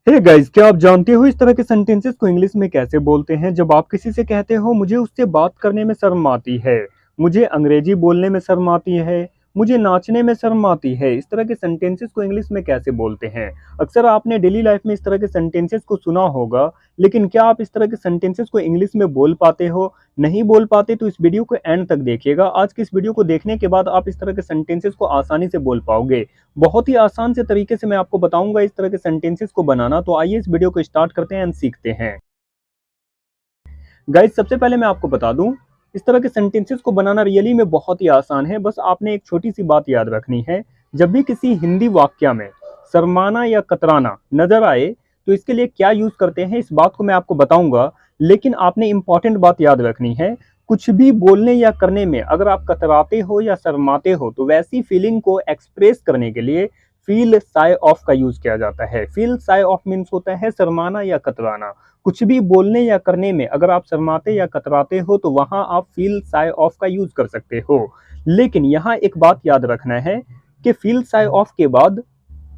Hey guys, क्या आप जानते हो इस तरह के सेंटेंसेस को इंग्लिश में कैसे बोलते हैं? जब आप किसी से कहते हो मुझे उससे बात करने में शर्म आती है, मुझे अंग्रेजी बोलने में शर्म आती है, मुझे नाचने में शर्म आती है, इस तरह के सेंटेंसेस को इंग्लिश में कैसे बोलते हैं? अक्सर आपने डेली लाइफ में इस तरह के सेंटेंसेस को सुना होगा, लेकिन क्या आप इस तरह के सेंटेंसेस को इंग्लिश में बोल पाते हो? नहीं बोल पाते तो इस वीडियो को एंड तक देखिएगा। आज की इस वीडियो को देखने के बाद आप इस तरह के सेंटेंसेस को आसानी से बोल पाओगे। बहुत ही आसान से तरीके से मैं आपको बताऊंगा इस तरह के सेंटेंसेस को बनाना। तो आइए इस वीडियो को स्टार्ट करते हैं एंड सीखते हैं। गाइस, सबसे पहले मैं आपको बता दूं, इस तरह के सेंटेंसेस को बनाना रियली में बहुत ही आसान है। बस आपने एक छोटी सी बात याद रखनी है। जब भी किसी हिंदी वाक्य में शर्माना या कतराना नजर आए तो इसके लिए क्या यूज करते हैं, इस बात को मैं आपको बताऊंगा। लेकिन आपने इंपॉर्टेंट बात याद रखनी है, कुछ भी बोलने या करने में अगर आप कतराते हो या शर्माते हो तो वैसी फीलिंग को एक्सप्रेस करने के लिए फील साई ऑफ का यूज किया जाता है। फील साई ऑफ मीन्स होता है शर्माना या कतराना। कुछ भी बोलने या करने में अगर आप शर्माते या कतराते हो तो वहां आप फील साई ऑफ का यूज कर सकते हो। लेकिन यहाँ एक बात याद रखना है कि फील साई ऑफ के बाद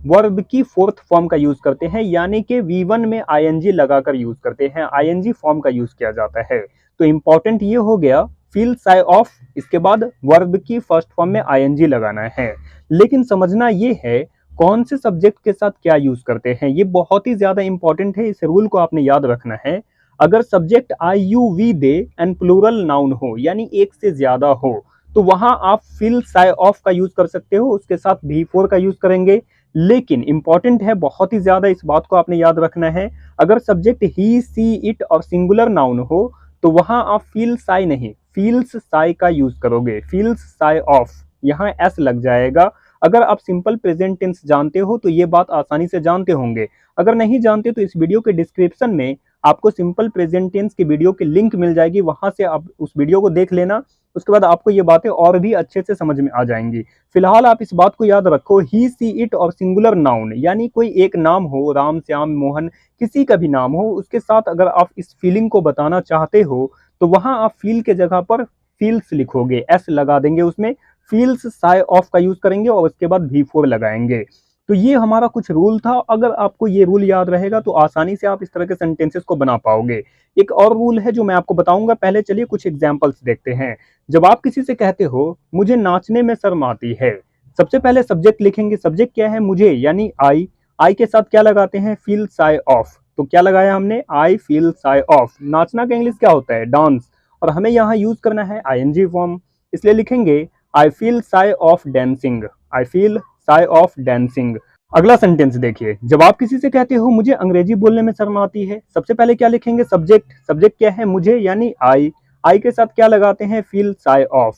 वर्ब की फोर्थ फॉर्म का यूज करते हैं, यानी कि V1 में आईएनजी लगाकर यूज करते हैं। आईएनजी फॉर्म का यूज किया जाता है। तो इंपॉर्टेंट ये हो गया, फील साई ऑफ, इसके बाद वर्ब की फर्स्ट फॉर्म में आईएनजी लगाना है। लेकिन समझना ये है कौन से सब्जेक्ट के साथ क्या यूज करते हैं, ये बहुत ही ज्यादा इंपॉर्टेंट है। इस रूल को आपने याद रखना है। अगर subject I you we they and plural noun हो, यानी एक से ज्यादा हो, तो वहां आप फील साई ऑफ का यूज कर सकते हो, उसके साथ V4 का यूज करेंगे। लेकिन इंपॉर्टेंट है बहुत ही ज्यादा, इस बात को आपने याद रखना है। अगर सब्जेक्ट ही सी इट और सिंगुलर नाउन हो तो वहां आप फील साई नहीं, फील्स साई का यूज करोगे। फील्स साई ऑफ, यहाँ एस लग जाएगा। अगर आप सिंपल प्रेजेंट टेंस जानते हो तो ये बात आसानी से जानते होंगे। अगर नहीं जानते तो इस वीडियो के डिस्क्रिप्शन में आपको सिंपल प्रेजेंट टेंस की वीडियो की लिंक मिल जाएगी, वहां से आप उस वीडियो को देख लेना। उसके बाद आपको ये बातें और भी अच्छे से समझ में आ जाएंगी। फिलहाल आप इस बात को याद रखो, ही सी इट और सिंगुलर नाउन, यानी कोई एक नाम हो, राम श्याम मोहन, किसी का भी नाम हो, उसके साथ अगर आप इस फीलिंग को बताना चाहते हो तो वहां आप फील के जगह पर फील्स लिखोगे, एस लगा देंगे उसमें, फील्स साई ऑफ का यूज करेंगे और उसके बाद V4 लगाएंगे। तो ये हमारा कुछ रूल था। अगर आपको ये रूल याद रहेगा तो आसानी से आप इस तरह के सेंटेंसेस को बना पाओगे। एक और रूल है जो मैं आपको बताऊंगा, पहले चलिए कुछ एग्जांपल्स देखते हैं। जब आप किसी से कहते हो मुझे नाचने में शर्म आती है, सबसे पहले सब्जेक्ट लिखेंगे। सब्जेक्ट क्या है? मुझे, यानी आई। आई के साथ क्या लगाते हैं? Feel sigh of. तो क्या लगाया हमने? आई फील साई ऑफ। नाचना का इंग्लिश क्या होता है? डांस। और हमें यहाँ यूज करना है आईएनजी फॉर्म, इसलिए लिखेंगे आई feel sigh of dancing. I feel sigh of dancing. अगला सेंटेंस देखिए, जब आप किसी से कहते हो मुझे अंग्रेजी बोलने में शर्म आती है, सबसे पहले क्या लिखेंगे? सब्जेक्ट। सब्जेक्ट क्या है? मुझे, यानी आई। आई के साथ क्या लगाते हैं? Feel sigh of.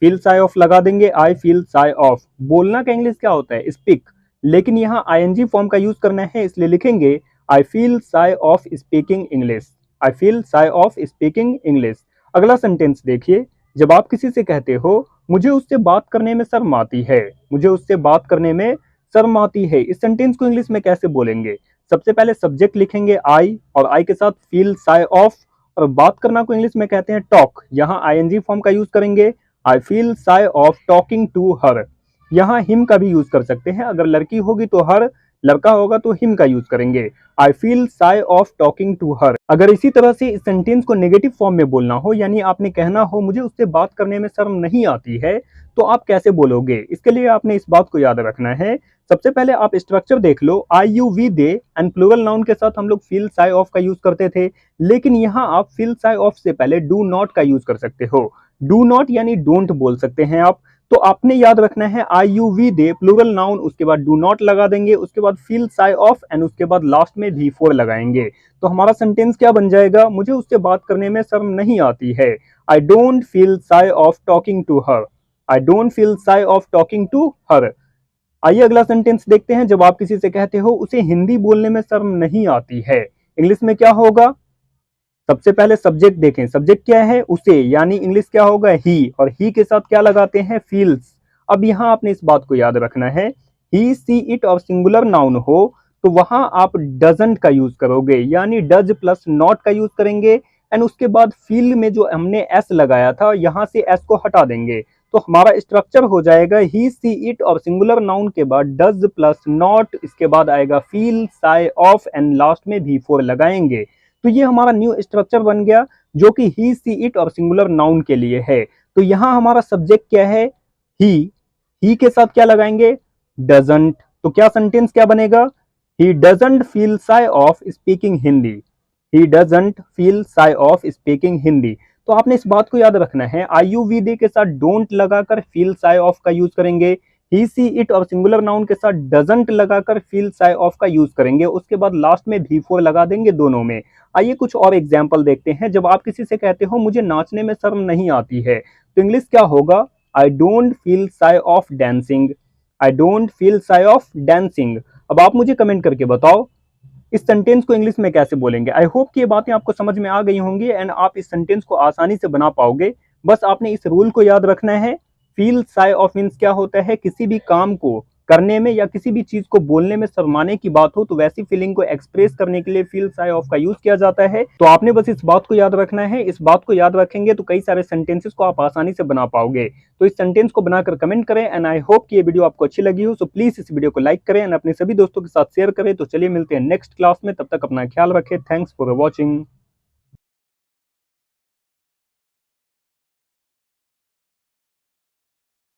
Feel sigh of लगा देंगे, आई फील साई ऑफ। बोलना का इंग्लिश क्या होता है? स्पीक। लेकिन यहाँ आईएनजी फॉर्म का यूज करना है, इसलिए लिखेंगे आई feel sigh of speaking English. I feel sigh of speaking English. अगला सेंटेंस देखिए, जब आप किसी से कहते हो मुझे उससे बात करने में शर्म आती है, मुझे उससे बात करने में शर्म आती है, इस सेंटेंस को इंग्लिश में कैसे बोलेंगे? सबसे पहले सब्जेक्ट लिखेंगे आई, और आई के साथ फील साई ऑफ। और बात करना को इंग्लिश में कहते हैं टॉक, यहाँ आईएनजी फॉर्म का यूज करेंगे, I feel Sai of talking to her. यहाँ हिम का भी यूज कर सकते हैं, अगर लड़की होगी तो हर, लड़का होगा तो हिम का यूज करेंगे, I feel Sai of talking to her. अगर इसी तरह से इस सेंटेंस को नेगेटिव फॉर्म में बोलना हो, यानी आपने कहना हो मुझे उससे बात करने में शर्म नहीं आती है, तो आप कैसे बोलोगे? इसके लिए आपने इस बात को याद रखना है। सबसे पहले आप स्ट्रक्चर देख लो, I you we they and plural noun के साथ हम लोग फील साई ऑफ का यूज करते थे। लेकिन यहाँ आप फील साई ऑफ से पहले डू नॉट का यूज कर सकते हो। डू नॉट यानी डोंट बोल सकते हैं आप। तो आपने याद रखना है I you we they plural noun, उसके बाद डू नॉट लगा देंगे, उसके बाद फील साई ऑफ एंड उसके बाद लास्ट में V4 लगाएंगे। तो हमारा सेंटेंस क्या बन जाएगा? मुझे उससे बात करने में शर्म नहीं आती है। I don't feel Sai of talking to her. I don't feel Sai of talking to her. आइए अगला सेंटेंस देखते हैं, जब आप किसी से कहते हो उसे हिंदी बोलने में शर्म नहीं आती है, इंग्लिश में क्या होगा? सबसे पहले सब्जेक्ट देखें, सब्जेक्ट क्या है? उसे, यानी इंग्लिश क्या होगा? ही, और ही के साथ क्या लगाते हैं? फील्स। अब यहां आपने इस बात को याद रखना है, ही सी इट और सिंगुलर नाउन हो तो वहां आप डजंट का यूज करोगे, यानी डज प्लस नॉट का यूज करेंगे। एंड उसके बाद फील में जो हमने एस लगाया था, यहां से एस को हटा देंगे। तो हमारा स्ट्रक्चर हो जाएगा ही सी इट और सिंगुलर नाउन के बाद डज प्लस नॉट, इसके बाद आएगा feel sigh of and last में भी फोर लगाएंगे। तो ये हमारा न्यू स्ट्रक्चर बन गया जो कि ही सी इट और सिंगुलर नाउन के लिए है। तो यहां हमारा सब्जेक्ट क्या है, ही के साथ क्या लगाएंगे, डजंट। तो क्या सेंटेंस क्या बनेगा, he doesn't feel sigh of speaking Hindi, he doesn't feel sigh of speaking Hindi. तो आपने इस बात को याद रखना है, आईयूवीडी के साथ डोंट लगाकर फील साई ऑफ का यूज करेंगे, ही सी इट और सिंगुलर नाउन के साथ डजंट लगाकर फील साई ऑफ का यूज करेंगे, उसके बाद लास्ट में भी फोर लगा देंगे दोनों में। आइए कुछ और एग्जाम्पल देखते हैं। जब आप किसी से कहते हो मुझे नाचने में शर्म नहीं आती है, तो इंग्लिश क्या होगा, आई don't feel sigh of dancing, I don't feel sigh of dancing. अब आप मुझे कमेंट करके बताओ इस सेंटेंस को इंग्लिश में कैसे बोलेंगे। आई होप कि ये बातें आपको समझ में आ गई होंगी एंड आप इस सेंटेंस को आसानी से बना पाओगे। बस आपने इस रूल को याद रखना है, फील साई ऑफ मीन्स क्या होता है, किसी भी काम को करने में या किसी भी चीज को बोलने में शर्माने की बात हो तो वैसी फीलिंग को एक्सप्रेस करने के लिए फील साई ऑफ का यूज किया जाता है। तो आपने बस इस बात को याद रखना है, इस बात को याद रखेंगे तो कई सारे सेंटेंसेस को आप आसानी से बना पाओगे। तो इस सेंटेंस को बनाकर कमेंट करें एंड आई होप कि ये वीडियो आपको अच्छी लगी हो। सो प्लीज इस वीडियो को लाइक करें एंड अपने सभी दोस्तों के साथ शेयर करें। तो चलिए मिलते हैं नेक्स्ट क्लास में, तब तक अपना ख्याल रखें। Thanks for watching.